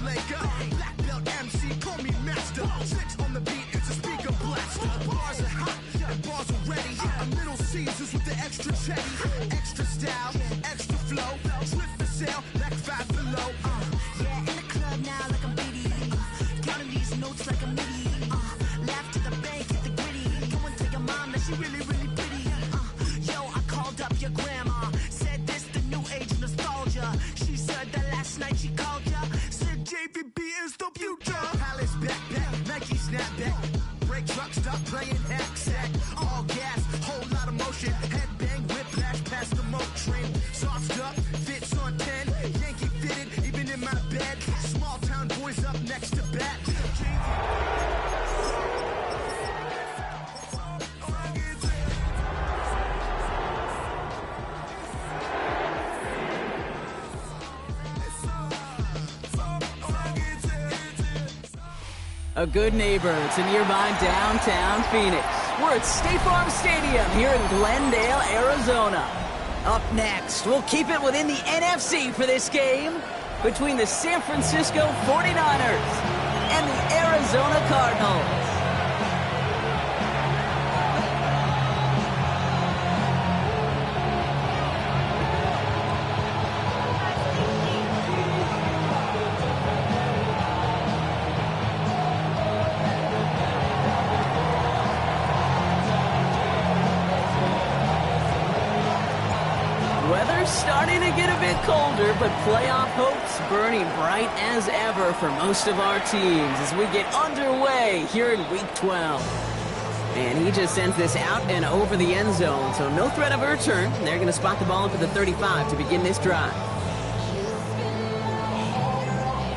Laker. Black belt MC, call me master. Six on the beat, it's a speaker blaster. Bars are hot, and bars are ready. I'm Little Caesars with the extra chetty. Extra style, extra flow. Drift for sale, like Five Below. Yeah, in the club now like I'm Biddy. Counting these notes like a MIDI. Laugh to the bank, get the gritty. Go and tell your mom that she really, really pretty. Yo, I called up your grandma. Said this the new age of nostalgia. She said that last night she called ya. Said JVB is the future. Palace backpack, Nike snapback. Break truck, stop playing hack sack. All gas, whole lot of motion. Headbang, whiplash, past the moat train. Sauced up, fits on 10. Yankee fitted, even in my bed. Small town boys up next to bat. A good neighbor to nearby downtown Phoenix. We're at State Farm Stadium here in Glendale, Arizona. Up next, we'll keep it within the NFC for this game between the San Francisco 49ers and the Arizona Cardinals. Weather's starting to get a bit colder, but playoff hopes burning bright as ever for most of our teams as we get underway here in Week 12. And he just sends this out and over the end zone, so no threat of a return. They're going to spot the ball up at the 35 to begin this drive.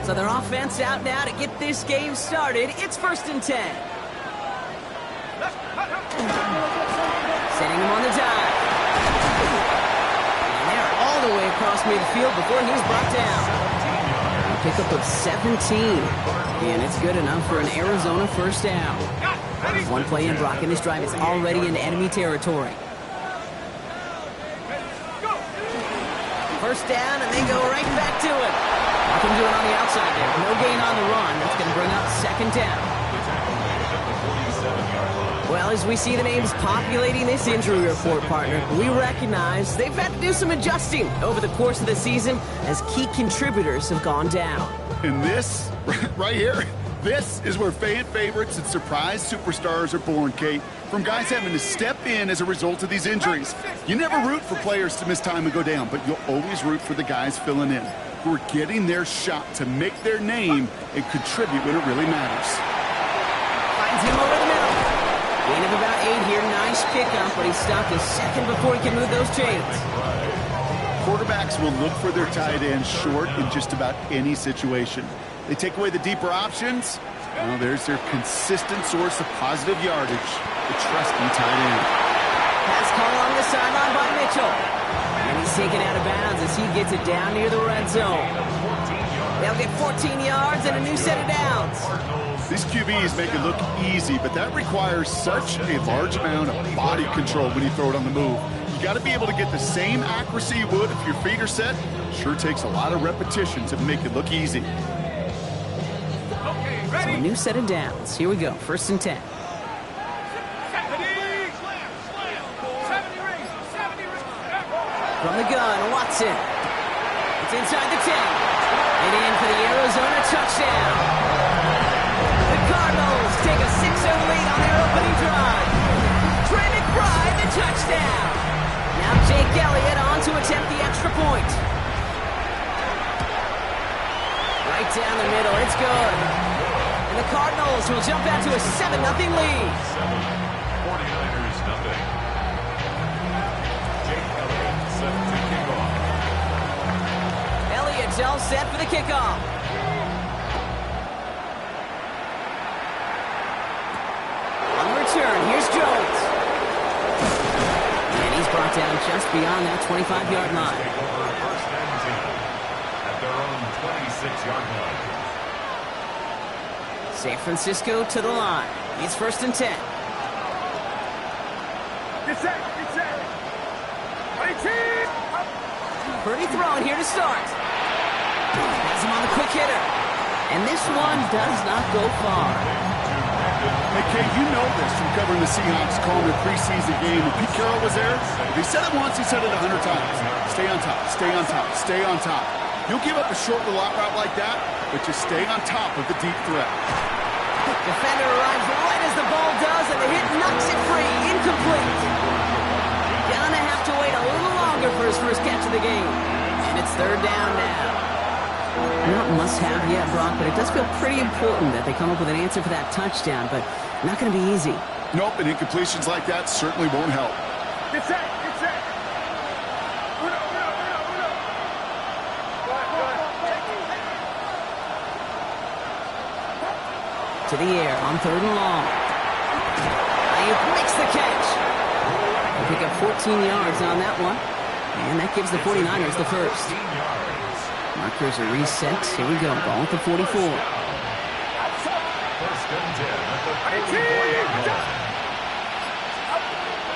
So their offense out now to get this game started. It's 1st and 10. Setting him on the dive. All the way across midfield before he's brought down. A pickup of 17. And it's good enough for an Arizona first down. One play in, Brock, in this drive is already in enemy territory. First down, and they go right back to it. Nothing doing on the outside there. No gain on the run. That's going to bring up 2nd down. Well, as we see the names populating this injury report, partner, we recognize they've had to do some adjusting over the course of the season as key contributors have gone down. And this, right here, this is where fan favorites and surprise superstars are born, Kate. From guys having to step in as a result of these injuries. You never root for players to miss time and go down, but you'll always root for the guys filling in, who are getting their shot to make their name and contribute when it really matters. Finds him over the middle. Gain of about 8 here. Nice pickup, but he stopped a second before he can move those chains. Quarterbacks will look for their tight end short in just about any situation. They take away the deeper options. Well, there's their consistent source of positive yardage, the trusty tight end. Pass call along the sideline by Mitchell. And he's taken out of bounds as he gets it down near the red zone. They'll get 14 yards and a new set of downs. These QBs make it look easy, but that requires such a large amount of body control when you throw it on the move. You got to be able to get the same accuracy you would if your feet are set. Sure takes a lot of repetition to make it look easy. So a new set of downs. Here we go. 1st and 10. From the gun, Watson. It's inside the 10. And in for the Arizona touchdown. The Cardinals take a 6-0 lead on their opening drive. Trey McBride, the touchdown. Now Jake Elliott on to attempt the extra point. Right down the middle, it's good. And the Cardinals will jump out to a 7-0 lead. 49ers nothing. Jake Elliott set to kick off. Elliott's all set for the kickoff. On the return, here's Jones. And he's brought down just beyond that 25-yard line. Take over 1st and 10 at their own 26-yard line. San Francisco to the line. It's 1st and 10. Get set, get set. Purdy throwing here to start. Has him on the quick hitter. And this one does not go far. Hey, Kate, you know this from covering the Seahawks, calling their preseason game. When Pete Carroll was there, if he said it once, he said it 100 times. Stay on top, stay on top, stay on top. You'll give up a short little out route like that, but just stay on top of the deep threat. Defender arrives right as the ball does, and the hit knocks it free. Incomplete. Gonna have to wait a little longer for his first catch of the game. And it's third down now. Not must-have yet, Brock, but it does feel pretty important that they come up with an answer for that touchdown, but not going to be easy. Nope, and incompletions like that certainly won't help. Get set, get set. To the air on third and long. Ayuk makes the catch. They pick up 14 yards on that one, and that gives the 49ers the first. Markers are reset. Here we go. Ball at the 44. First and 10 at the 44-yard line.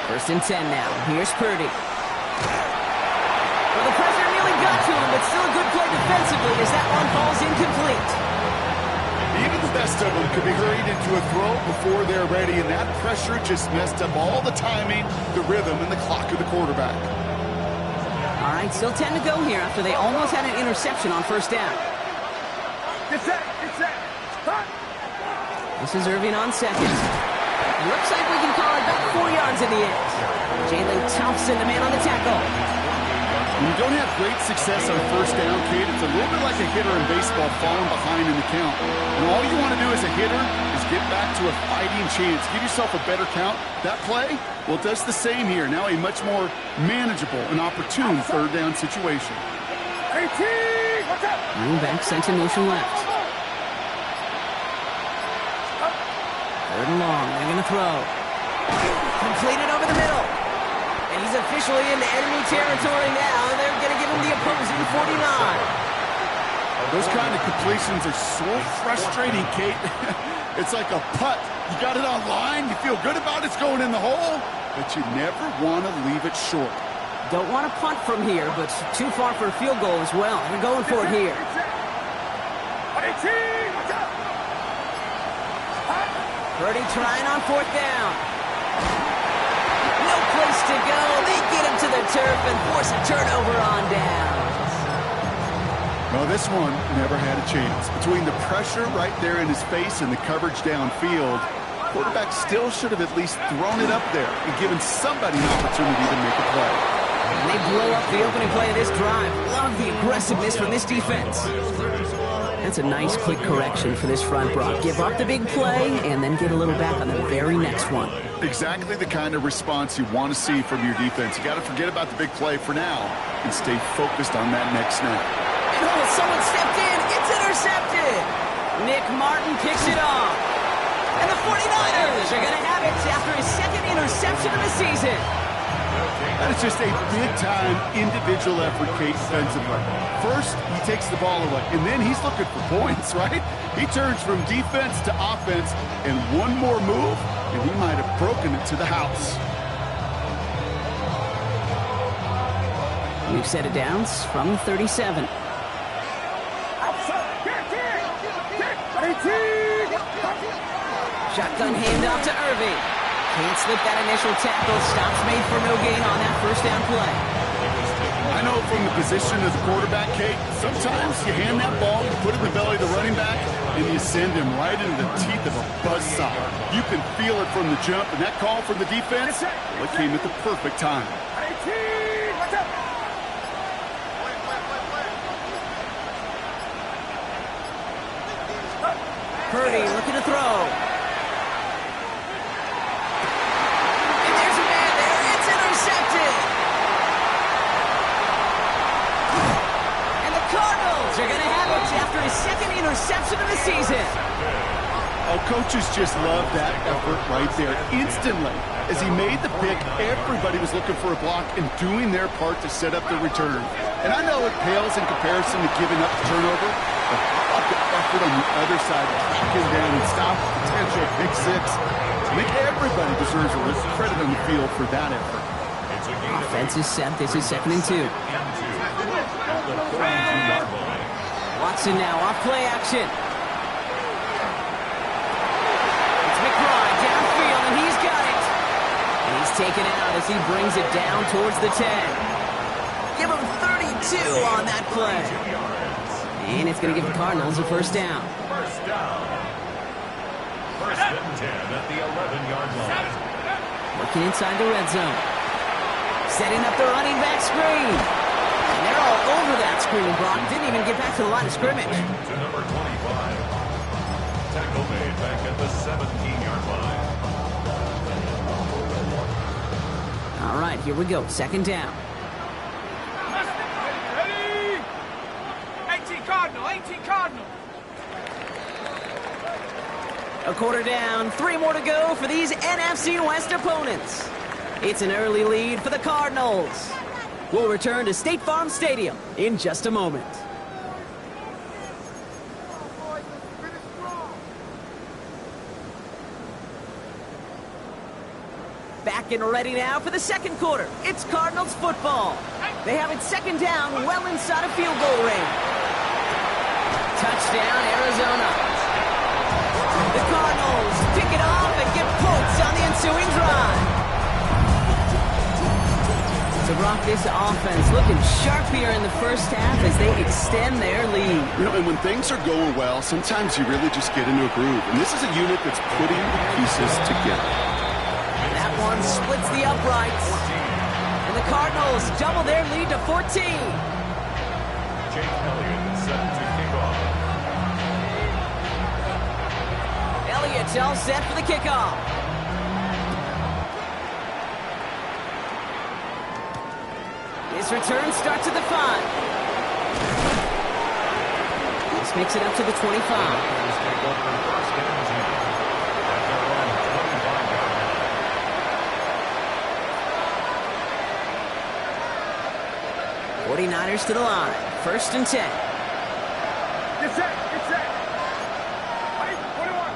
First and 10 now. Here's Purdy. Well, the pressure nearly got to him, but still a good play defensively as that one falls incomplete. Even the best of them could be hurried into a throw before they're ready, and that pressure just messed up all the timing, the rhythm, and the clock of the quarterback. All right, still 10 to go here after they almost had an interception on first down. Get set, get set. This is Irving on second. Looks like we can call it about 4 yards in the end. Jalen Thompson, the man on the tackle. When you don't have great success on first down, Kate, it's a little bit like a hitter in baseball falling behind in the count. And all you want to do as a hitter is get back to a fighting chance. Give yourself a better count. That play, well, it does the same here. Now a much more manageable and opportune third down situation. Running back sent in motion left. Third and long. They're going to throw. Completed over the middle. And he's officially into enemy territory now. They're going to give him the opposing 49. Those kind of completions are so frustrating, Kate. It's like a putt. You got it on line. You feel good about it's going in the hole, but you never want to leave it short. Don't want to punt from here, but too far for a field goal as well. They're going for it here. Purdy trying on fourth down. No place to go. They get him to the turf and force a turnover on downs. Well, this one never had a chance. Between the pressure right there in his face and the coverage downfield, quarterback still should have at least thrown it up there and given somebody an opportunity to make a play. And they blow up the opening play of this drive. Love the aggressiveness from this defense. That's a nice quick correction for this front, Brock. Give up the big play and then get a little back on the very next one. Exactly the kind of response you want to see from your defense. You got to forget about the big play for now and stay focused on that next snap. And oh, someone stepped in. It's intercepted. Nick Martin picks it off. And the 49ers are going to have it after his second interception of the season. That is just a big-time individual effort, Kate, defensively. First, he takes the ball away, and then he's looking for points, right? He turns from defense to offense, and one more move, and he might have broken it to the house. We've set it down from 37. Shotgun handoff to Irving. Can't slip that initial tackle. Stops made for no gain on that first down play. I know from the position of the quarterback, Kate, sometimes you hand that ball, you put it in the belly of the running back, and you send him right into the teeth of a buzzsaw. You can feel it from the jump, and that call from the defense, well, it came at the perfect time. Purdy looking to throw. They're going to have it after his second interception of the season. Oh, coaches just love that effort right there. Instantly, as he made the pick, everybody was looking for a block and doing their part to set up the return. And I know it pales in comparison to giving up the turnover, but how about the effort on the other side to track him down and stop the potential pick six? I think everybody deserves a credit on the field for that effort. Offense is set. This is 2nd and 2. Watson now off play action. taken out as he brings it down towards the 10. Give him 32 on that play. And it's going to give the Cardinals a first down. First down. First and 10 at the 11-yard line. Working inside the red zone. Setting up the running back screen. And they're all over that screen, Brock. Didn't even get back to the line of scrimmage. To number 25. Tackle made back at the 17-yard line. All right, here we go. Second down. Ready? 18 Cardinal, 18 Cardinal. A quarter down, 3 more to go for these NFC West opponents. It's an early lead for the Cardinals. We'll return to State Farm Stadium in just a moment. Back and ready now for the second quarter. It's Cardinals football. They have it second down, well inside of field goal range. Touchdown, Arizona. The Cardinals pick it off and get points on the ensuing drive. So, Brock, this offense looking sharp here in the first half as they extend their lead. You know, and when things are going well, sometimes you really just get into a groove. And this is a unit that's putting the pieces together. That one splits the uprights. And the Cardinals double their lead to 14. Jake Elliott set to kick off. Elliott's all set for the kickoff. This return starts at the 5. This makes it up to the 25. Take over first and 10 at their own 25-yard line. 49ers to the line. First and 10. Get set, get set. Ready? 21.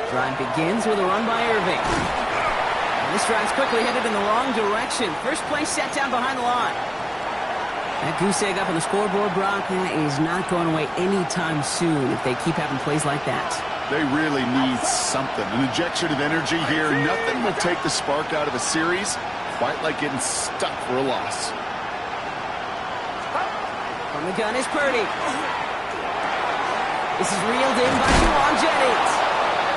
Drive begins with a run by Irving. And this drive's quickly headed in the wrong direction. First play set down behind the line. That goose egg up on the scoreboard, Brock, is not going away anytime soon if they keep having plays like that. They really need something. An injection of energy here. Nothing will take the spark out of a series quite like getting stuck for a loss. From the gun is Purdy. This is reeled in by Juwan Jennings.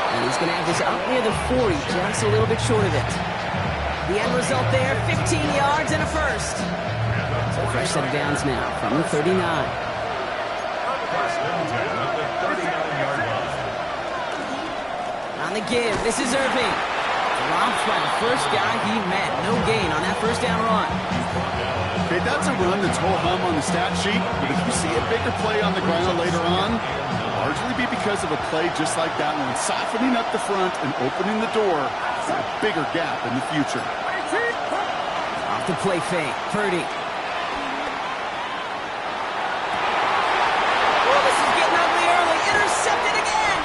And he's going to have this up near the 40, just a little bit short of it. The end result there, 15 yards and a first. So a fresh set of downs now from the 39. First and 10 at the 39-yard line. On the give, this is Irving. Dropped by the first guy he met. No gain on that first down run. Okay, that's a run that's ho-hum on the stat sheet, but if you see a bigger play on the ground later on, it'll largely be because of a play just like that one, softening up the front and opening the door for a bigger gap in the future. Off the play fake, Purdy. Oh, this is getting ugly early. Intercepted again.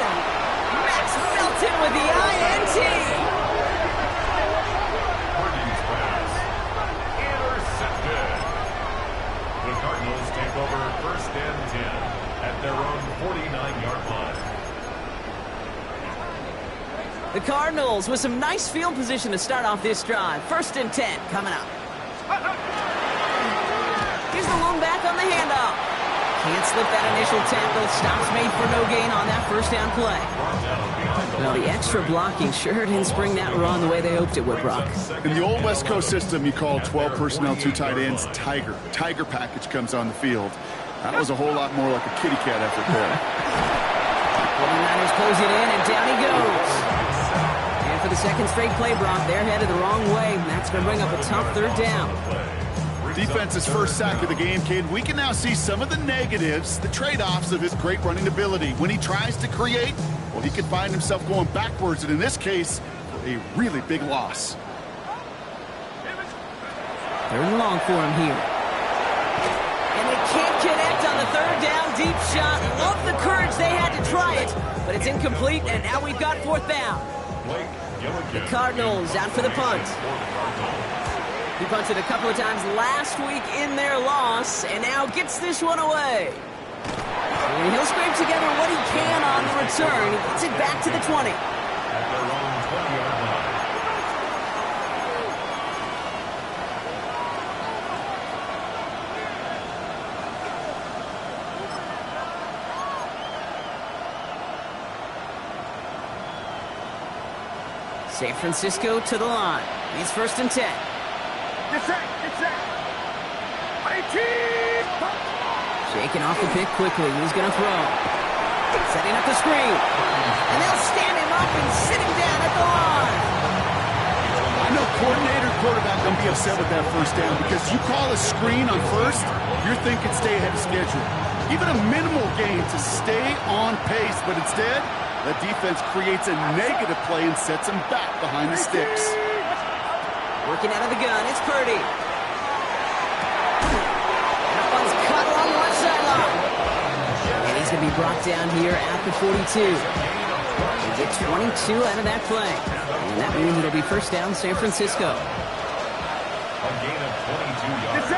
Max Melton with the INT. Purdy's pass. Intercepted. The Cardinals take over first and 10 at their own 49-yard line. The Cardinals with some nice field position to start off this drive. First and 10 coming up. Here's the lone back on the handoff. Can't slip that initial tackle. Stops made for no gain on that first down play. Well, the extra blocking sure didn't spring that run the way they hoped it would, Brock. In the old West Coast system, you call 12 personnel, 2 tight ends, Tiger. Tiger package comes on the field. That was a whole lot more like a kitty cat effort there. 49ers close it in, and down he goes. And for the second straight play, Brock, they're headed the wrong way, and that's going to bring up a tough third down. Defense's first sack of the game, kid. We can now see some of the negatives, the trade-offs of his great running ability. When he tries to create, well, he can find himself going backwards, and in this case, a really big loss. Third and long for him here. And they can't connect on the third down deep shot. Love the courage they had to try it, but it's incomplete, and now we've got fourth down. The Cardinals out for the punt. He punted a couple of times last week in their loss, and now gets this one away. And he'll scrape together what he can on the return. He gets it back to the 20. At their own 20-yard line. San Francisco to the line. He's 1st and 10. Get set. Get set. 18. Shaking off the pick quickly. He's going to throw. Setting up the screen. And they'll stand him up and sit him down at the line. I know coordinator, quarterback don't be upset with that first down because you call a screen on first, you're thinking stay ahead of schedule. Even a minimal gain to stay on pace, but instead, the defense creates a negative play and sets him back behind the sticks. Working out of the gun, it's Purdy. That one's cut along the left sideline. And he's going to be brought down here at the 42. He gets 22 out of that play. And that means it'll be 1st down, San Francisco. A gain of 22 yards.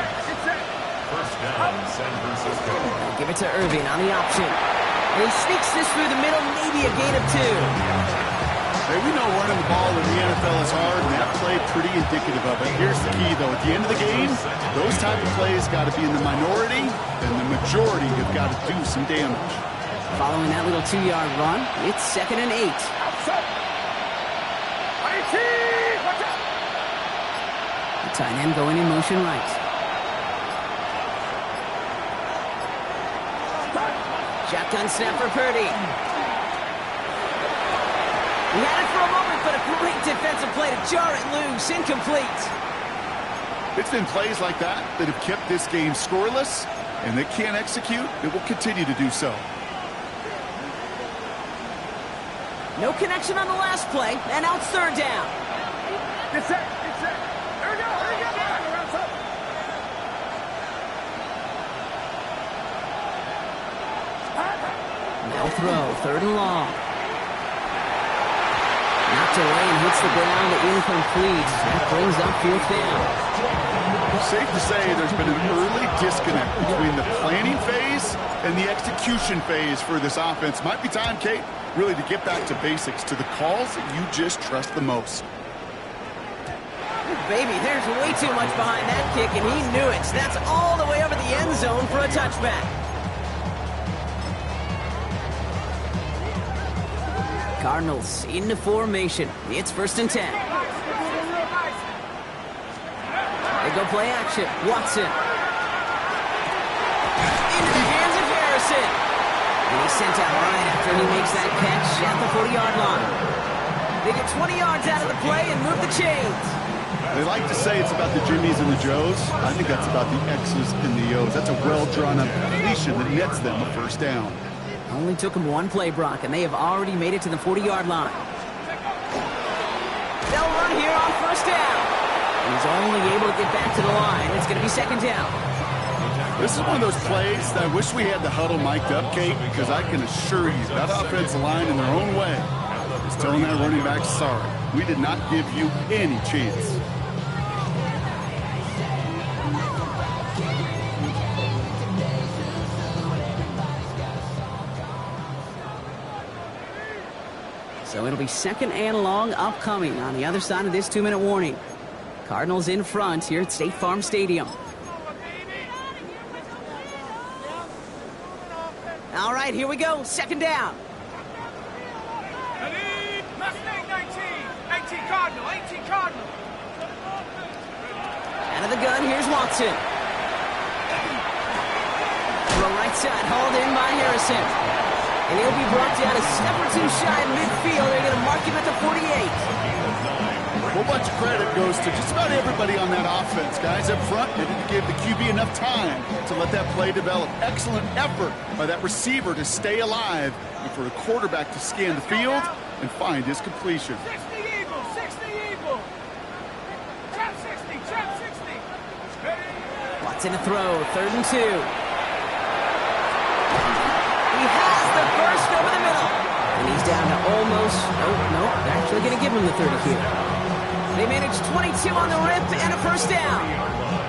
First down, San Francisco. They'll give it to Irving on the option. And he sneaks this through the middle, maybe a gain of 2. Hey, we know running the ball in the NFL is hard, and that play pretty indicative of it. Here's the key, though. At the end of the game, those type of plays got to be in the minority, and the majority have got to do some damage. Following that little 2-yard run, it's 2nd and 8. Outside. 18. Watch out. The tight end going in motion right. Shotgun snap for Purdy. He had it for a moment, but a great defensive play to jar it loose. Incomplete. It's been plays like that that have kept this game scoreless, and they can't execute. It will continue to do so. No connection on the last play, and now it's 3rd down. Get set. Get set. Here we go. Here we go. Outside. Now throw, 3rd and long. Knocked away and hits the ground, incomplete. That brings up 4th down. Safe to say there's been an early disconnect between the planning phase and the execution phase for this offense. Might be time, Kate, really to get back to basics, to the calls that you just trust the most. Baby, there's way too much behind that kick, and he knew it. That's all the way over the end zone for a touchback. Cardinals into formation. It's 1st and 10. They go play action. Watson. Into the hands of Harrison. And he's sent out right after he makes that catch at the 40-yard line. They get 20 yards out of the play and move the chains. They like to say it's about the Jimmies and the Joes. I think that's about the X's and the O's. That's a well-drawn-up completion that nets them a 1st down. Only took him one play, Brock, and they have already made it to the 40-yard line. They'll run here on 1st down. And he's only able to get back to the line. It's going to be 2nd down. This is one of those plays that I wish we had the huddle mic'd up, Kate, because I can assure you that offensive line in their own way is telling that running back, sorry, we did not give you any chance. So it'll be 2nd and long upcoming on the other side of this 2-minute warning. Cardinals in front here at State Farm Stadium. All right, here we go. 2nd down. Mustang 19. 18 Cardinal. 18 Cardinal. Out of the gun, here's Watson. Throw right side, hauled in by Harrison. And he'll be brought down a step or 2 shy of midfield. They're going to mark him at the 48. A whole bunch of credit goes to just about everybody on that offense. Guys up front, they didn't give the QB enough time to let that play develop. Excellent effort by that receiver to stay alive and for the quarterback to scan the field and find his completion. 60 Eagle. 60 Eagle. Trap 60. Trap 60. Watson to throw. 3rd and 2. He has the burst over the middle. And he's down to almost, nope, they're actually going to give him the 30 here. They managed 22 on the rip and a 1st down.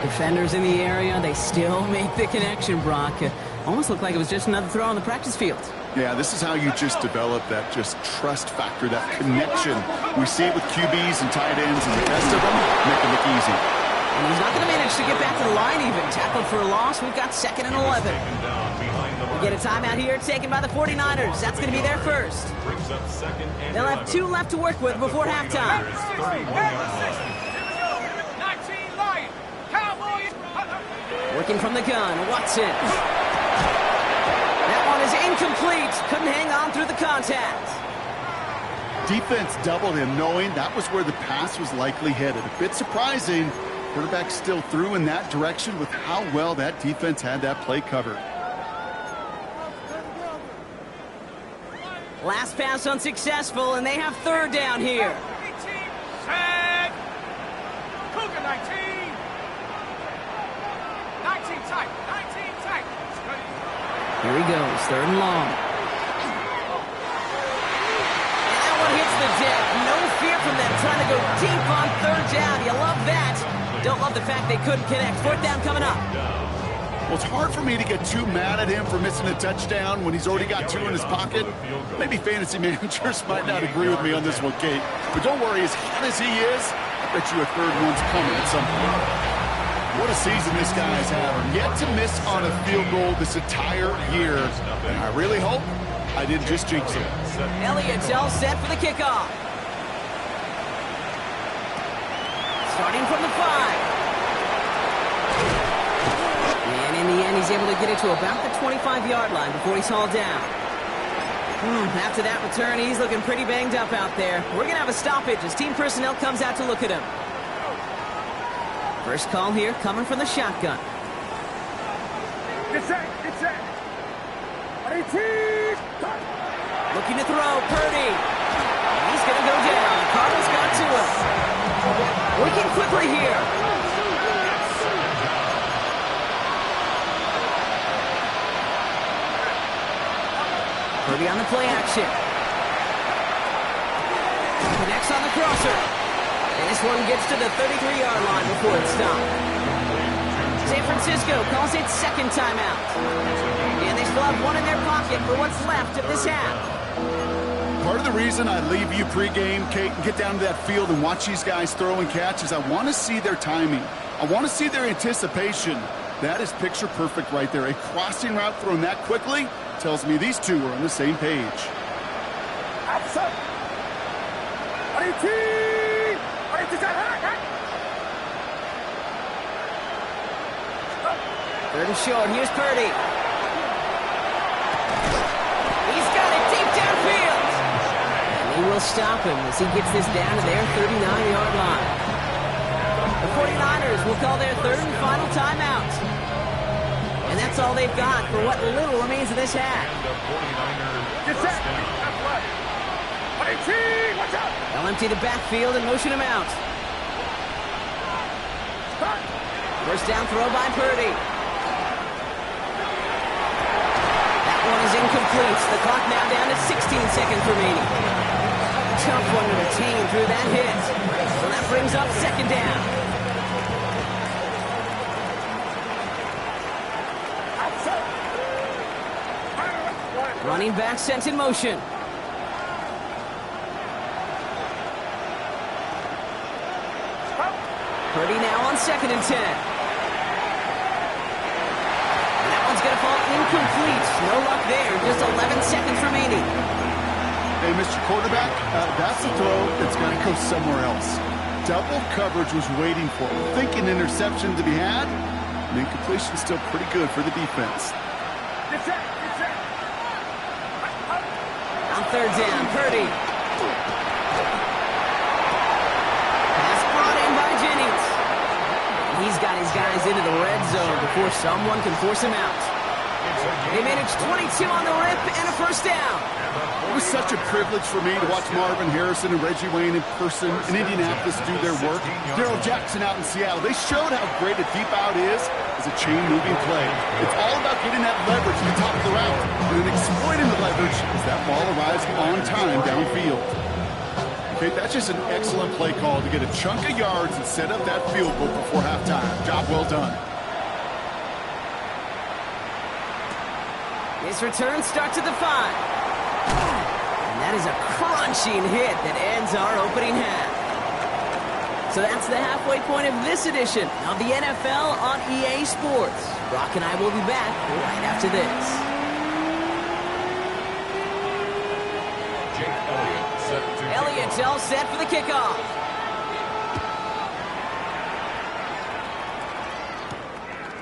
Defenders in the area, they still make the connection, Brock. Almost looked like it was just another throw on the practice field. Yeah, this is how you just develop that just trust factor, that connection. We see it with QBs and tight ends, and the best of them make it look easy. And he's not going to manage to get back to the line even. Tackled for a loss. We've got 2nd and 11. We get a timeout here taken by the 49ers. That's going to be their first. They'll have 2 left to work with before halftime. 19 Lions. Cowboys. Working from the gun, Watson. That one is incomplete. Couldn't hang on through the contact. Defense doubled him, knowing that was where the pass was likely headed. A bit surprising. Quarterback still threw in that direction with how well that defense had that play covered. Last pass unsuccessful, and they have 3rd down here. 18. Set. Cougar 19. 19 tight. 19 tight. Here he goes, 3rd and long. And that one hits the deck. No fear from them, trying to go deep on 3rd down. You love that. Don't love the fact they couldn't connect. 4th down coming up. Well, it's hard for me to get too mad at him for missing a touchdown when he's already got 2 in his pocket. Maybe fantasy managers might not agree with me on this one, Kate. But don't worry, as hot as he is, I bet you a 3rd one's coming at some point. What a season this guy's having. Yet to miss on a field goal this entire year. And I really hope I didn't just jinx him. Elliott's all set for the kickoff. Starting from the 5. And in the end, he's able to get it to about the 25-yard line before he's hauled down. After that return, he's looking pretty banged up out there. We're going to have a stoppage as team personnel comes out to look at him. First call here coming from the shotgun. Get set. Get set. 18. Looking to throw, Purdy. He's going to go down. Cardinals got to him. Working quickly here. Purdy on the play action. Connects on the crosser. And this one gets to the 33-yard line before it's stopped. San Francisco calls it 2nd timeout. And they still have 1 in their pocket for what's left of this half. Part of the reason I leave you pregame, Kate, and get down to that field and watch these guys throw and catch is I want to see their timing. I want to see their anticipation. That is picture perfect right there. A crossing route thrown that quickly tells me these two are on the same page. Outside. 18. 3rd and short. Here's Purdy. He's got it deep downfield. And he will stop him as he gets this down to their 39-yard line. The 49ers will call their 3rd and final timeout. And that's all they've got for what little remains of this half. Get set. 18. Watch out. They'll empty the backfield and motion him out. First down throw by Purdy. That one is incomplete. The clock now down to 16 seconds remaining. Tough one to retain through that hit. So that brings up 2nd down. Running back sent in motion. Purdy now on 2nd and 10. And that one's going to fall incomplete. No luck there. Just 11 seconds remaining. Hey, Mr. Quarterback, that's a throw that's got to go somewhere else. Double coverage was waiting for him. Thinking interception to be had. And incompletion's still pretty good for the defense. Get set. Get set. On 3rd down, Purdy. Pass brought in by Jennings. He's got his guys into the red zone before someone can force him out. They managed 22 on the rip and a first down. It was such a privilege for me to watch Marvin Harrison and Reggie Wayne in person in Indianapolis do their work. Darrell Jackson out in Seattle. They showed how great a deep out is as a chain-moving play. It's all about getting that leverage at the top of the route and then exploiting the leverage as that ball arrives on time downfield. Okay, that's just an excellent play call to get a chunk of yards and set up that field goal before halftime. Job well done. His return starts at the 5. And that is a crunching hit that ends our opening half. So that's the halfway point of this edition of the NFL on EA Sports. Brock and I will be back right after this. Jake Elliott set to Elliott's all set for the kickoff.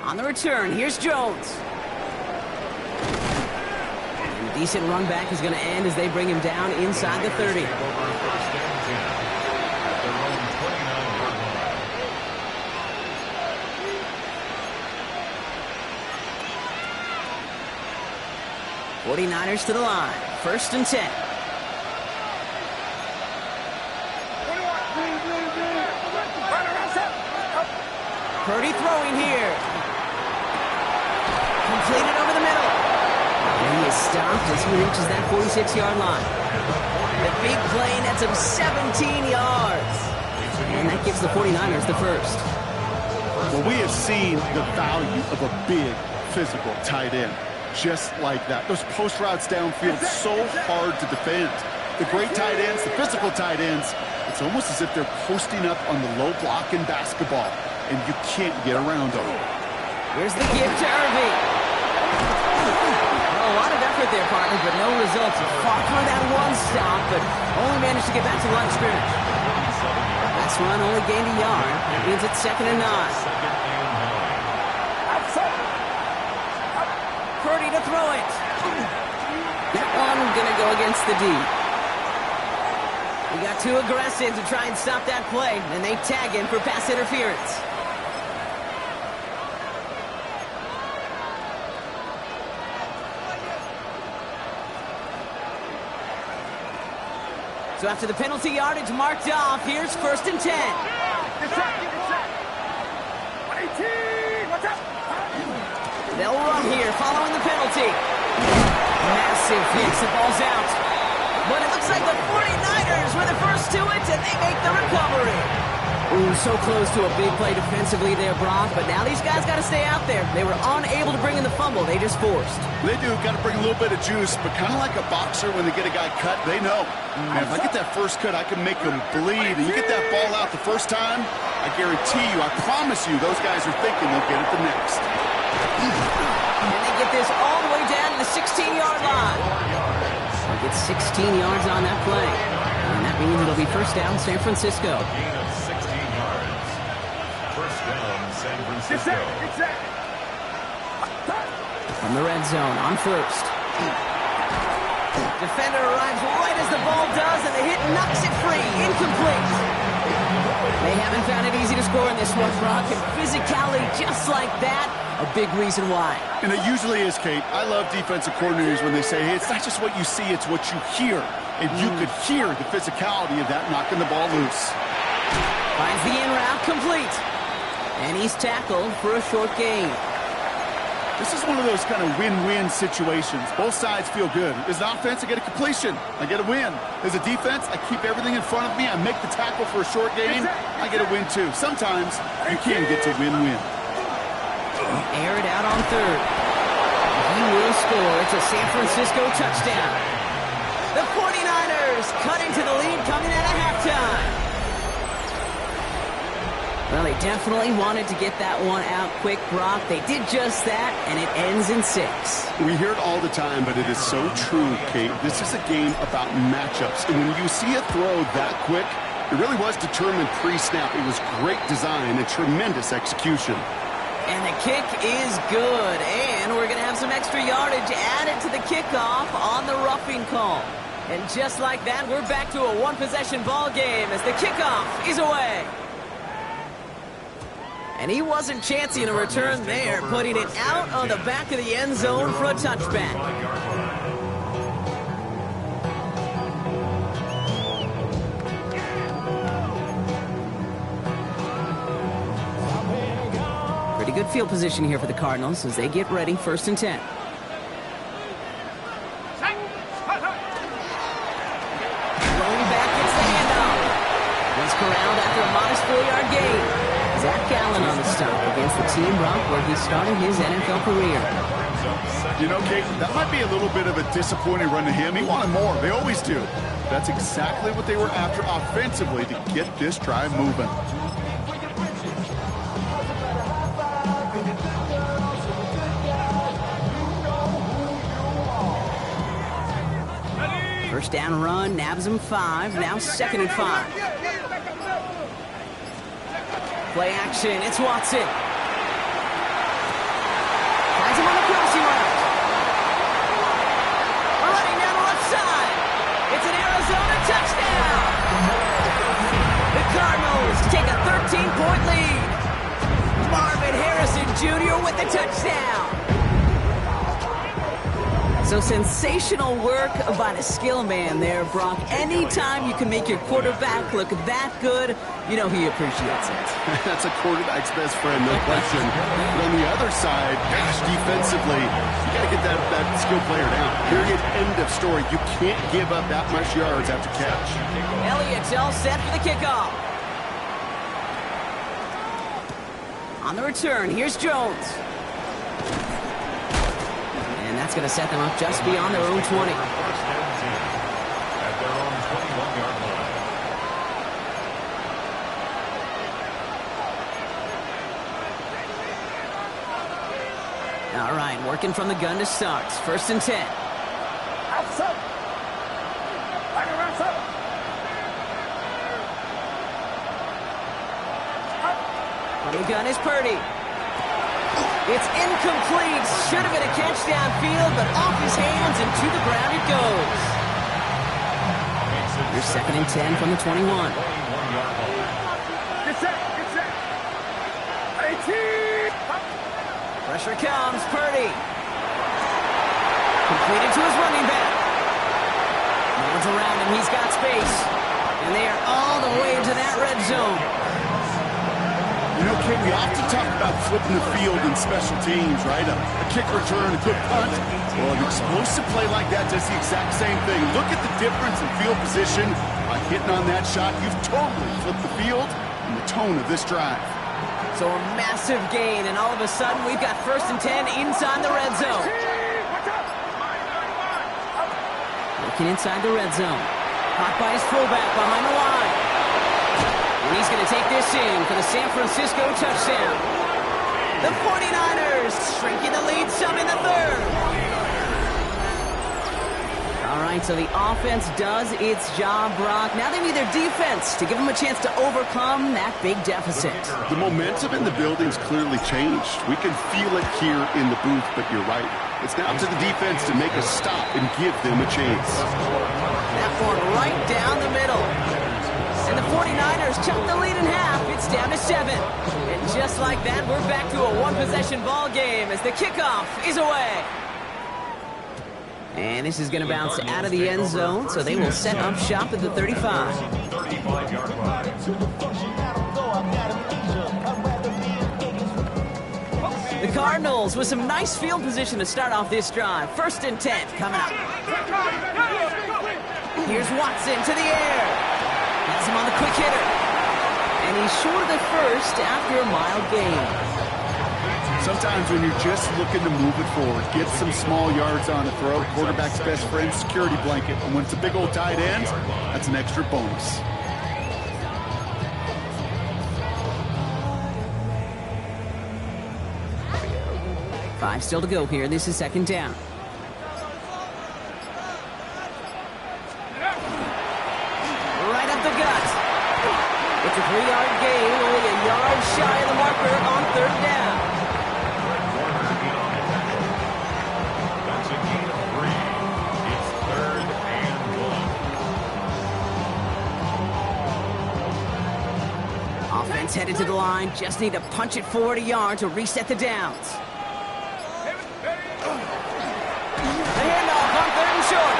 On the return, here's Jones. And a decent run back is going to end as they bring him down inside the 30. Take over first and 10 at their own 29-yard line. 49ers to the line. First and 10. Purdy throwing here. Completed over the middle. And he is stopped as he reaches that 46-yard line. The big play nets him 17 yards. And that gives the 49ers the first. Well, we have seen the value of a big, physical tight end. Just like that. Those post routes downfield, so hard to defend. The great tight ends, the physical tight ends, it's almost as if they're posting up on the low block in basketball, and you can't get around them. Here's the give to Irving. Well, a lot of effort there, partner, but no results. He fought for that one stop, but only managed to get back to line of scrimmage. Last run only gained a yard. That means it's 2nd and 9. Purdy to throw it. That one going to go against the D. He got too aggressive to try and stop that play, and they tag him for pass interference. So after the penalty yardage marked off, here's 1st and 10. They'll run here following the penalty. Massive hits, the ball's out. But it looks like the 49ers were the first to it, and they make the recovery. Ooh, so close to a big play defensively there, Brock, but now these guys got to stay out there. They were unable to bring in the fumble they just forced. They do, got to bring a little bit of juice, but kind of like a boxer when they get a guy cut, they know. Man, if I get that first cut, I can make them bleed. And you get that ball out the first time, I guarantee you, I promise you, those guys are thinking they'll get it the next. And they get this all the way down to the 16-yard line. They get 16 yards on that play. And that means it'll be first down San Francisco. Gain of 16 yards. First down, San Francisco. From the red zone on first. Defender arrives right as the ball does, and the hit knocks it free. Incomplete. They haven't found it easy to score in this one, Brock, and physicality just like that, a big reason why. And it usually is, Kate. I love defensive coordinators when they say, hey, it's not just what you see, it's what you hear. And you could hear the physicality of that knocking the ball loose. Finds the in route complete. And he's tackled for a short gain. This is one of those kind of win-win situations. Both sides feel good. As an offense, I get a completion. I get a win. As a defense, I keep everything in front of me. I make the tackle for a short gain. I get a win, too. Sometimes you can get to win-win. Air it out on third. He will score. It's a San Francisco touchdown. The 49ers cutting to the lead coming out of halftime. Well, they definitely wanted to get that one out quick, Brock. They did just that, and it ends in 6. We hear it all the time, but it is so true, Kate. This is a game about matchups. And when you see a throw that quick, it really was determined pre-snap. It was great design and tremendous execution. And the kick is good. And we're going to have some extra yardage added to the kickoff on the roughing call. And just like that, we're back to a one-possession ball game as the kickoff is away. And he wasn't chancing a return there, putting it out on the back of the end zone for a touchback. Pretty good field position here for the Cardinals as they get ready, 1st and 10. Rolling back, gets the handoff. He's corralled after a modest 4-yard gain. Zach Gallen on the stop against the team, Brock, where he started his NFL career. Brings up 2nd You know, Kate, that might be a little bit of a disappointing run to him. He wanted more. They always do. That's exactly what they were after offensively to get this drive moving. First down run, nabs him 5, now 2nd and 5. Play action, it's Watson. Finds him on the crossing route. Running down the left side. It's an Arizona touchdown. The Cardinals take a 13-point lead. Marvin Harrison Jr. with the touchdown. So sensational work by the skill man there, Brock. Anytime you can make your quarterback look that good, you know he appreciates it. That's a quarterback's best friend, no question. But on the other side, gosh, defensively, you got to get that skill player down. Period, end of story. You can't give up that much yards after catch. Elliott's all set for the kickoff. On the return, here's Jones. And that's going to set them up just beyond their own 20. First and 10 at their own 21-yard line. All right, working from the gun to start. 1st and 10. From the gun is Purdy. It's incomplete. Should have been a catch downfield, but off his hands and to the ground it goes. Here's 2nd and 10 from the 21. Get set. 18. Pressure comes, Purdy. Completed to his running back. No one's around him, he's got space. And they are all the way into that red zone. You know, Kate, we often talk about flipping the field in special teams, right? A kick return, a good punt. Well, an explosive play like that does the exact same thing. Look at the difference in field position. By hitting on that shot, you've totally flipped the field and the tone of this drive. So a massive gain, and all of a sudden we've got 1st and 10 inside the red zone. Looking inside the red zone. Caught by his fullback behind the line. And he's going to take this in for the San Francisco touchdown. The 49ers shrinking the lead some in the 3rd. All right, so the offense does its job, Brock. Now they need their defense to give them a chance to overcome that big deficit. The momentum in the building's clearly changed. We can feel it here in the booth, but you're right. It's now up to the defense to make a stop and give them a chance. That one right down the middle. And the 49ers chop the lead in half. It's down to 7. And just like that, we're back to a one-possession ball game as the kickoff is away. And this is going to bounce out of the end zone, so they will set up shop at the 35. 35-yard line. The Cardinals with some nice field position to start off this drive. 1st and 10 coming up. Here's Watson to the air. Has him on the quick hitter. And he's short of the first after a mild gain. Sometimes when you're just looking to move it forward, get some small yards on a throw, quarterback's best friend, security blanket. And when it's a big old tight end, that's an extra bonus. Five still to go here. This is 2nd down. Right up the gut. It's a 3-yard gain, only a yard shy of the marker on 3rd down. That's a gain of 3. It's 3rd and 1. Offense headed to the line. Just need to punch it forward a yard to reset the downs. The handoff on 3rd and short.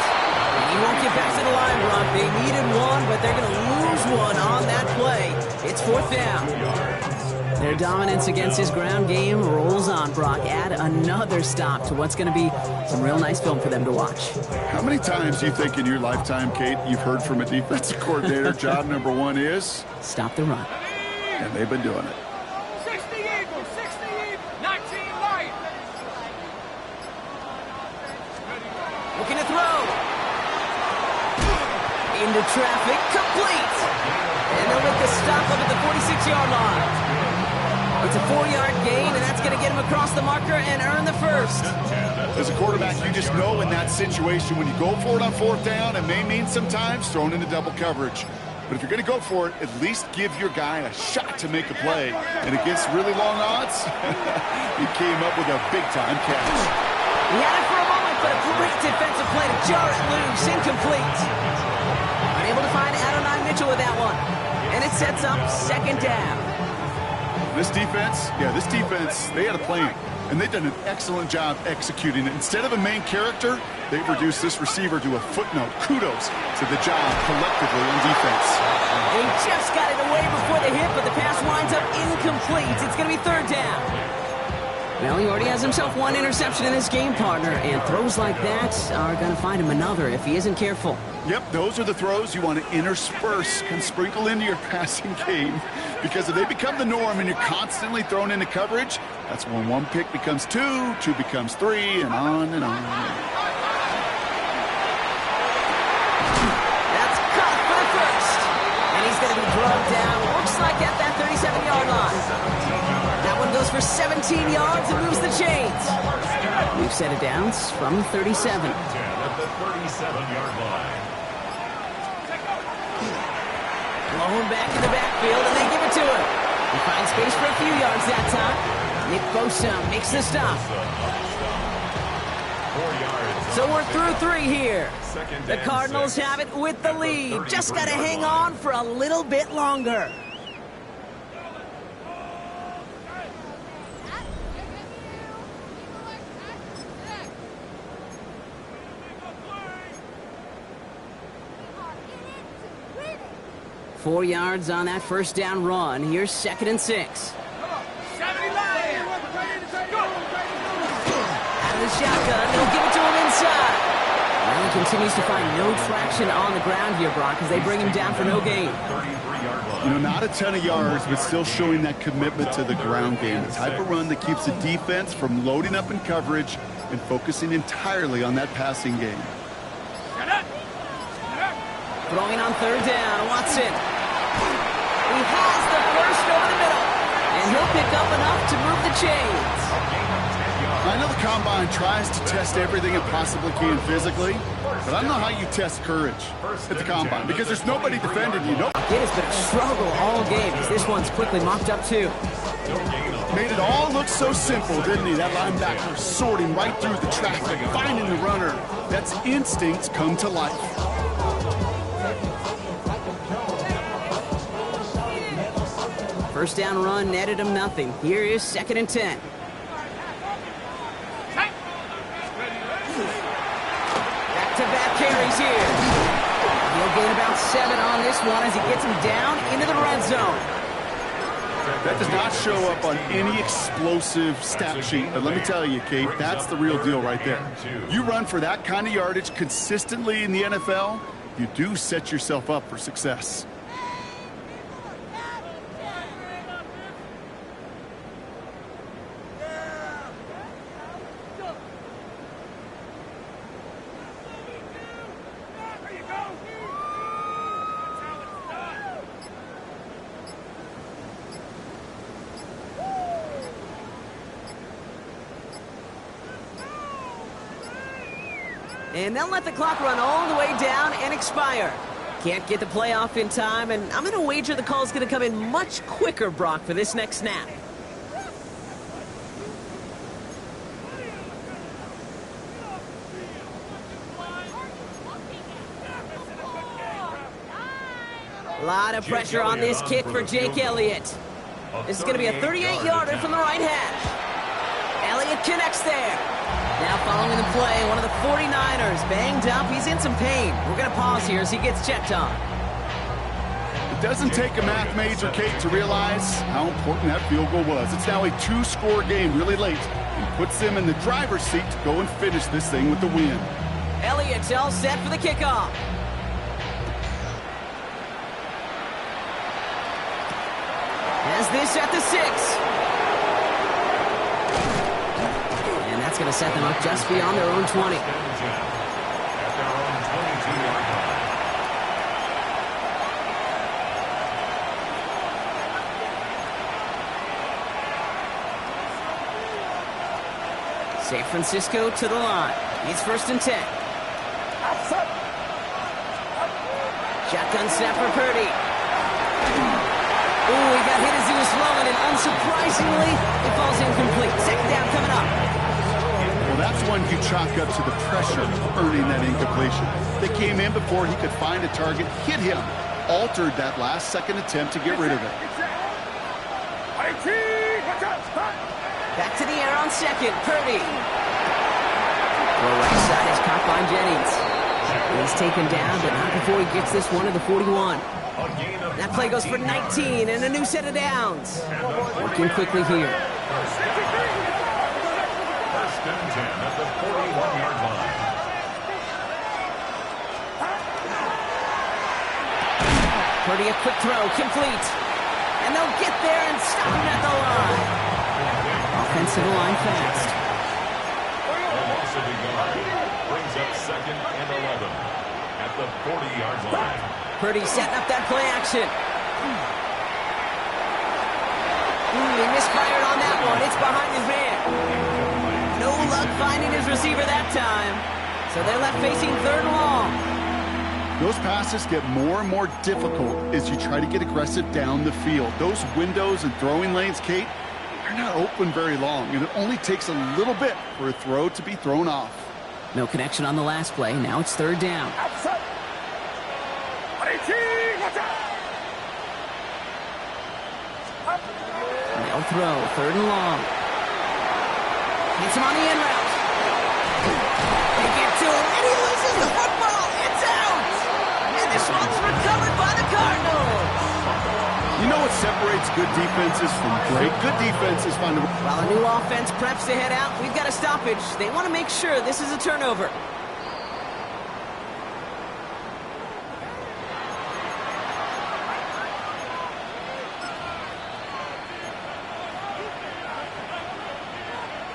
And he won't get back to the line, Brock. They needed one, but they're going to lose one on that play. It's 4th down. Their dominance against his ground game rolls on, Brock. Add another stop to what's going to be some real nice film for them to watch. How many times do you think in your lifetime, Kate, you've heard from a defensive coordinator, job number 1 is? Stop the run. And they've been doing it. 60 Eagles, 19 light. Into traffic, complete. And they'll make the stop up at the 46-yard line. It's a 4-yard gain, and that's going to get him across the marker and earn the first. As a quarterback, you just know in that situation when you go for it on 4th down, it may mean sometimes thrown into double coverage. But if you're going to go for it, at least give your guy a shot to make a play. And against really long odds, he came up with a big-time catch. He had it for a moment, but a great defensive play to jar it loose, incomplete. Unable to find Adonai Mitchell with that one. And it sets up 2nd down. This defense, they had a plan. And they've done an excellent job executing it. Instead of a main character, they've reduced this receiver to a footnote. Kudos to the job collectively on defense. He just got it away before the hit, but the pass winds up incomplete. It's going to be 3rd down. Well, he already has himself 1 interception in his game, partner, and throws like that are going to find him another if he isn't careful. Yep, those are the throws you want to intersperse and sprinkle into your passing game, because if they become the norm and you're constantly thrown into coverage, that's when 1 pick becomes 2, 2 becomes 3, and on and on. That's caught for the first, and he's going to be drugged down, looks like at that 37-yard line. That one goes for 17 yards and moves the chains. We've set it down from 37. At the 37-yard line. Blown back in the backfield, and they give it to him. He finds space for a few yards that time. Nick Bosa makes the stop. 4 yards. So we're through 3 here. The Cardinals have it with the lead. Just got to hang on for a little bit longer. Four yards on that 1st down run. Here's 2nd and 6. Out of the shotgun, they'll give it to him inside. Well, he continues to find no traction on the ground here, Brock, as they bring him down for no gain. You know, not a ton of yards, but still showing that commitment to the ground game. The type of run that keeps the defense from loading up in coverage and focusing entirely on that passing game. Throwing on 3rd down, Watson. He has the first over the middle, and he'll pick up enough to move the chains. I know the Combine tries to test everything it possibly can physically, but I don't know how you test courage at the Combine, because there's nobody defending you. It has been a struggle all game, as this one's quickly mopped up too. Made it all look so simple, didn't he? That linebacker sorting right through the traffic, finding the runner. That's instincts come to life. First down run netted him nothing. Here is 2nd and 10. Back-to-back carries here. He'll gain about 7 on this one as he gets him down into the red zone. That does not show up on any explosive stat sheet, but let me tell you, Kate, that's the real deal right there. You run for that kind of yardage consistently in the NFL, you do set yourself up for success. And they'll let the clock run all the way down and expire. Can't get the playoff in time, and I'm going to wager the call's going to come in much quicker, Brock, for this next snap. A lot of pressure on this kick for Jake Elliott. This is going to be a 38-yarder from the right hash. Elliott connects there. Now following the play, one of the 49ers banged up. He's in some pain. We're going to pause here as he gets checked on. It doesn't take a math major, Kate, to realize how important that field goal was. It's now a 2-score game really late and puts them in the driver's seat to go and finish this thing with the win. Elliott's all set for the kickoff. Has this at the 6. And that's going to set them up just beyond their own 20. San Francisco to the line. It's 1st and 10. Shotgun snap for Purdy. Ooh, he got hit as he was throwing, and unsurprisingly, it falls incomplete. 2nd down coming up. Well, that's one you chalk up to the pressure of earning that incompletion. They came in before he could find a target, hit him, altered that last-second attempt to get rid of it. Back to the air on 2nd. Purdy. Throw right side is caught by Jennings. He's taken down, but not before he gets this one to the 41. That play goes for 19 and a new set of downs. Working quickly here. 1st and 10 at the 41-yard line. Purdy, a quick throw, complete. And they'll get there and stop him at the line. Offensive line fast. Loss of the yard brings up 2nd and 11 at the 40-yard line. Purdy setting up that play action. He misfired on that one. It's behind his man. No luck finding his receiver that time. So they're left facing 3rd and long. Those passes get more and more difficult as you try to get aggressive down the field. Those windows and throwing lanes, Kate, they're not open very long, and it only takes a little bit for a throw to be thrown off. No connection on the last play. Now it's 3rd down. They'll throw, 3rd and long. Hits him on the in route. They get to him, and he loses the football. It's out! And this one's recovered by the Cardinals. You know what separates good defenses from great? Good defenses find a... While a new offense preps to head out, we've got a stoppage. They want to make sure this is a turnover.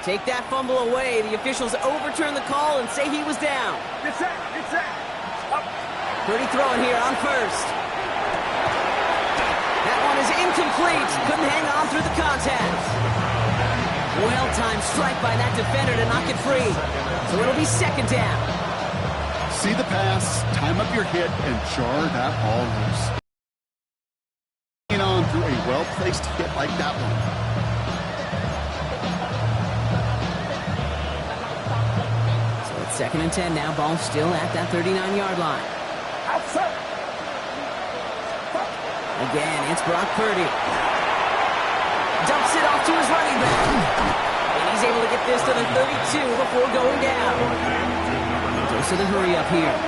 Take that fumble away. The officials overturn the call and say he was down. Get set. Purdy throwing here on 1st. That one is incomplete. Couldn't hang on through the contact. Well-timed strike by that defender to knock it free. So it'll be 2nd down. See the pass, time up your hit, and jar that ball loose. On through a well-placed hit like that one. So it's 2nd and 10 now. Ball still at that 39-yard line. Again, it's Brock Purdy. Dumps it off to his running back. And he's able to get this to the 32 before going down. Goes to the hurry up here. 6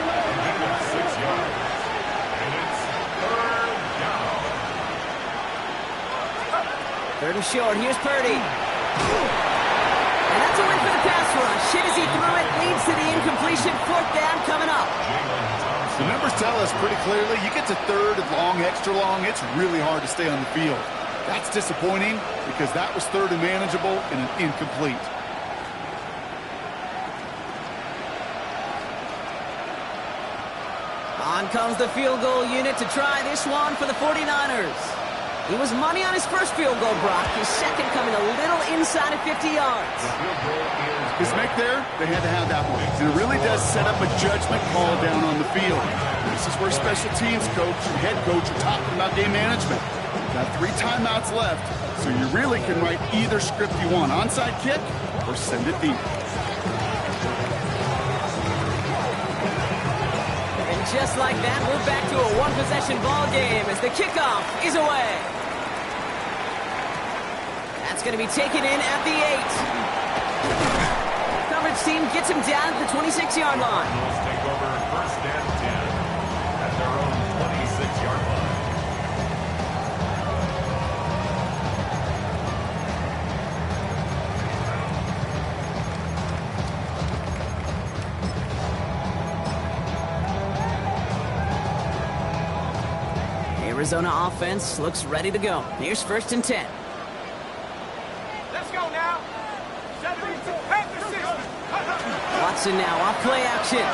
yards. And it's 3rd down. 3rd and short. Here's Purdy. And that's a win for the pass rush. Hit as he threw it. Leads to the incompletion. 4th down coming up. The numbers tell us pretty clearly, you get to 3rd and long, extra long, it's really hard to stay on the field. That's disappointing because that was 3rd and manageable and an incomplete. On comes the field goal unit to try this one for the 49ers. He was money on his first field goal, Brock. His 2nd coming a little inside of 50 yards. His make there, they had to have that one. And it really does set up a judgment call down on the field. This is where special teams coach and head coach are talking about game management. Got 3 timeouts left, so you really can write either script you want. Onside kick or send it deep. And just like that, we're back to a one-possession ball game as the kickoff is away. That's going to be taken in at the 8. Coverage team gets him down at the 26-yard line. Take over 1st and 10 at their own 26-yard line. Arizona offense looks ready to go. Here's 1st and 10. Let's go now. 72, half the 60. Watson now off play action.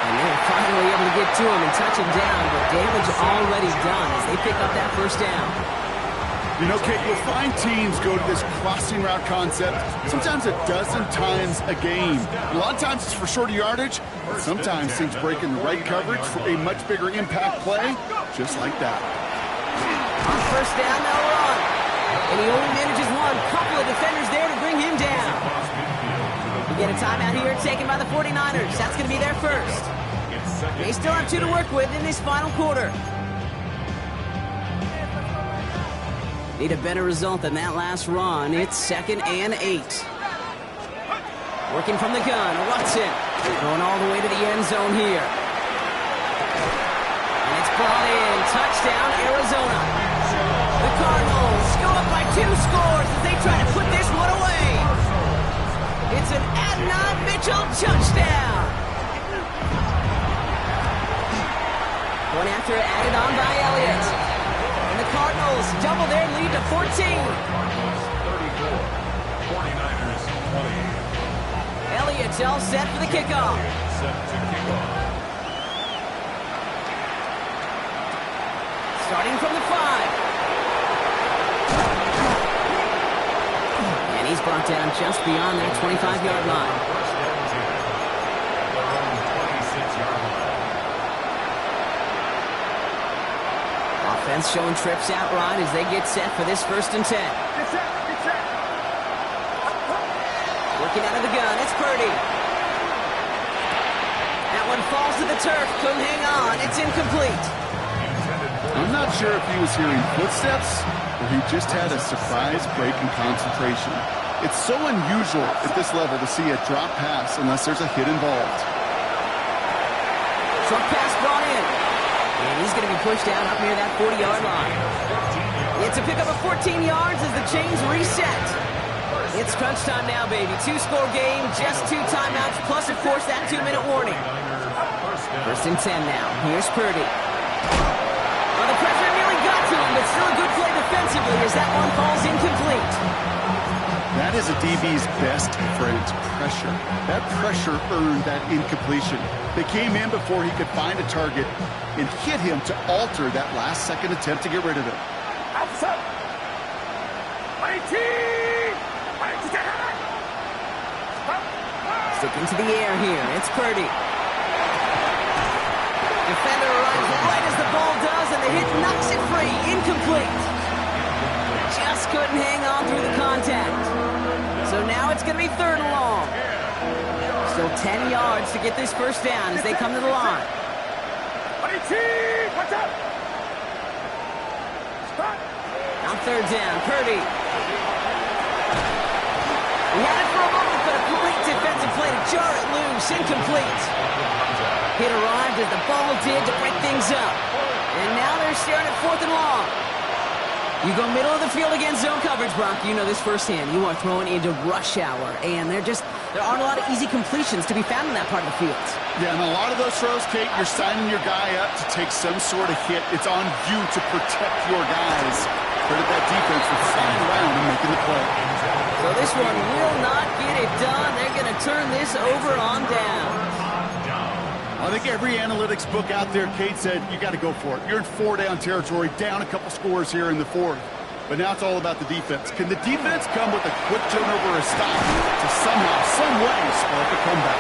And they're finally able to get to him and touch him down, but damage already done as they pick up that 1st down. You know, Kate, you'll find teams go to this crossing route concept sometimes a dozen times a game. A lot of times it's for shorter yardage, but sometimes teams break in the right coverage for a much bigger impact play, just like that. On first down, they'll run. And he only manages one. Couple of defenders there to bring him down. We get a timeout here taken by the 49ers. That's going to be their first. They still have 2 to work with in this final quarter. Need a better result than that last run. It's 2nd and 8. Working from the gun, Watson. Going all the way to the end zone here. And it's brought in. Touchdown, Arizona. The Cardinals go up by 2 scores as they try to put this one away. It's an Adnan Mitchell touchdown. One after added on by Elliott. And the Cardinals double their lead to 14. 34, 49ers 20. Elliott's all set for the kickoff. Set to kick off. Starting from the 5. And he's brought down just beyond that 25-yard line. First down 10. Their own 26-yard line. Offense showing trips out right as they get set for this 1st and 10. Working out of the gun, it's Purdy. That one falls to the turf, couldn't hang on, it's incomplete. I'm not sure if he was hearing footsteps or he just had a surprise break in concentration. It's so unusual at this level to see a drop pass unless there's a hit involved. Short pass brought in. And he's going to be pushed down up near that 40-yard line. It's a pickup of 14 yards as the chains reset. It's crunch time now, baby. 2-score game, just 2 timeouts, plus, of course, that 2-minute warning. 1st and 10 now. Here's Purdy. Well, the pressure nearly got to him, but still a good play defensively as that one falls incomplete. That is a DB's best friend, pressure. That pressure earned that incompletion. They came in before he could find a target and hit him to alter that last-second attempt to get rid of it. Sticking to the air here. It's Purdy. Defender arrives right as the ball does, and the hit knocks it free. Incomplete. Just couldn't hang on through the contact. So now it's going to be 3rd and long. Still 10 yards to get this 1st down as they come to the line. On 3rd down, Purdy. He had it for a moment, but a great defensive play to jar it loose. Incomplete. Hit arrived as the ball did to break things up. And now they're staring at 4th and long. You go middle of the field against zone coverage, Brock. You know this firsthand. You are throwing into rush hour, and there aren't a lot of easy completions to be found in that part of the field. Yeah, and a lot of those throws, Kate, you're signing your guy up to take some sort of hit. It's on you to protect your guys. Credit that defense for flying around and making the play. So this one will not get it done. They're going to turn this over on down. I think every analytics book out there, Kate, said you got to go for it. You're in 4-down territory, down a couple scores here in the 4th. But now it's all about the defense. Can the defense come with a quick turnover or a stop to somehow, some way, spark a comeback?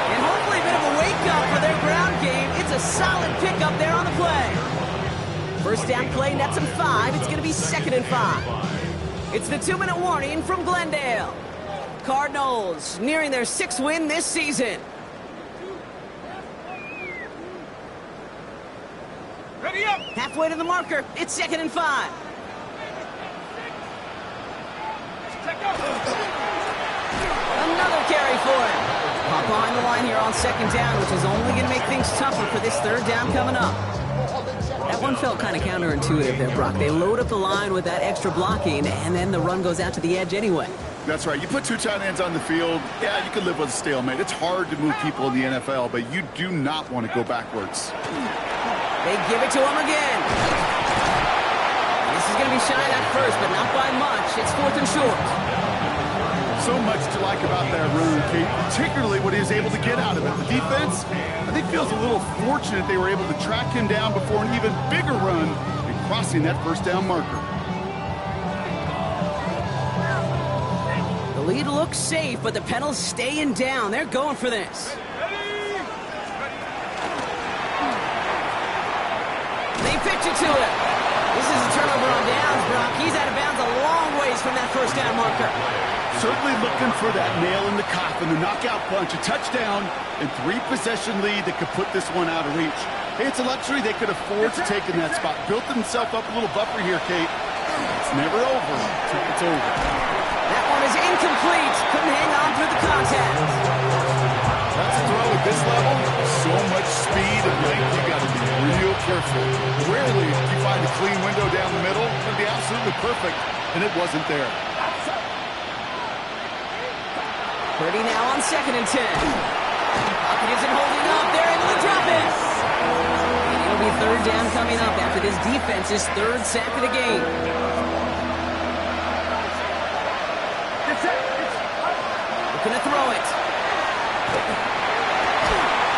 And hopefully a bit of a wake-up for their ground game. It's a solid pickup there on the play. 1st down play, nets them 5. It's going to be 2nd and 5. It's the 2-minute warning from Glendale. Cardinals nearing their 6th win this season. Ready up! Halfway to the marker. It's 2nd and 5. Another carry for him. Hop behind the line here on 2nd down, which is only going to make things tougher for this 3rd down coming up. That one felt kind of counterintuitive there, Brock. They load up the line with that extra blocking, and then the run goes out to the edge anyway. That's right. You put 2 tight ends on the field, yeah, you can live with a stalemate. It's hard to move people in the NFL, but you do not want to go backwards. They give it to him again. This is going to be shy at first, but not by much. It's 4th and short. So much to like about that run, Kate, particularly what he was able to get out of it. The defense, I think, feels a little fortunate they were able to track him down before an even bigger run and crossing that 1st down marker. Lead looks safe, but the Penals staying down. They're going for this. They pitch it to him. This is a turnover on downs, Brock. He's out of bounds a long ways from that first down marker. Certainly looking for that nail in the coffin, the knockout punch, a touchdown, and 3-possession lead that could put this one out of reach. Hey, it's a luxury they could afford to take in that spot. Built himself up a little buffer here, Kate. It's never over until it's over. That one is incomplete. Couldn't hang on through the contact. That's a throw at this level. So much speed and length, you got to be real careful. Rarely do you find a clean window down the middle. It would be absolutely perfect, and it wasn't there. Purdy now on 2nd and 10. Pocket isn't holding up. They're able to drop it. And it'll be 3rd down coming up after this defense's 3rd sack of the game. Looking to throw it.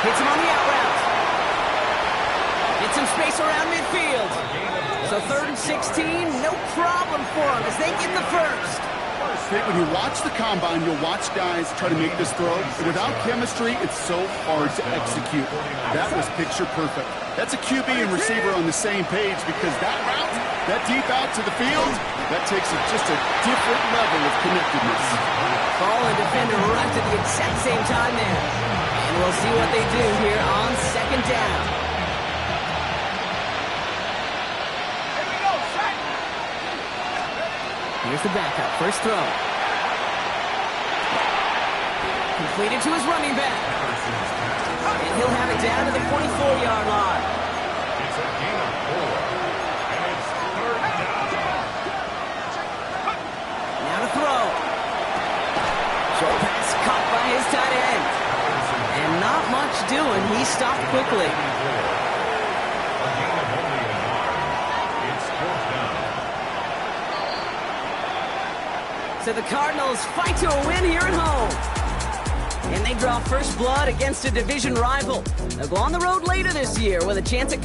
Hits him on the out route. Gets some space around midfield. So 3rd and 16, no problem for him as they get the first. When you watch the combine, you'll watch guys try to make this throw. Without chemistry, it's so hard to execute. That was picture perfect. That's a QB and receiver on the same page because that route, that deep out to the field, that takes just a different level of connectedness. Ball and defender right at the exact same time there. And we'll see what they do here on 2nd down. Here's the backup. First throw. Completed to his running back. And he'll have it down to the 44-yard line. It's a gain of 4. And it's 3rd down. Now to throw. Short pass caught by his tight end. And not much doing. He stopped quickly. A gain of only a yard. It's 4th down. So the Cardinals fight to a win here at home. And they draw first blood against a division rival. They'll go on the road later this year with a chance at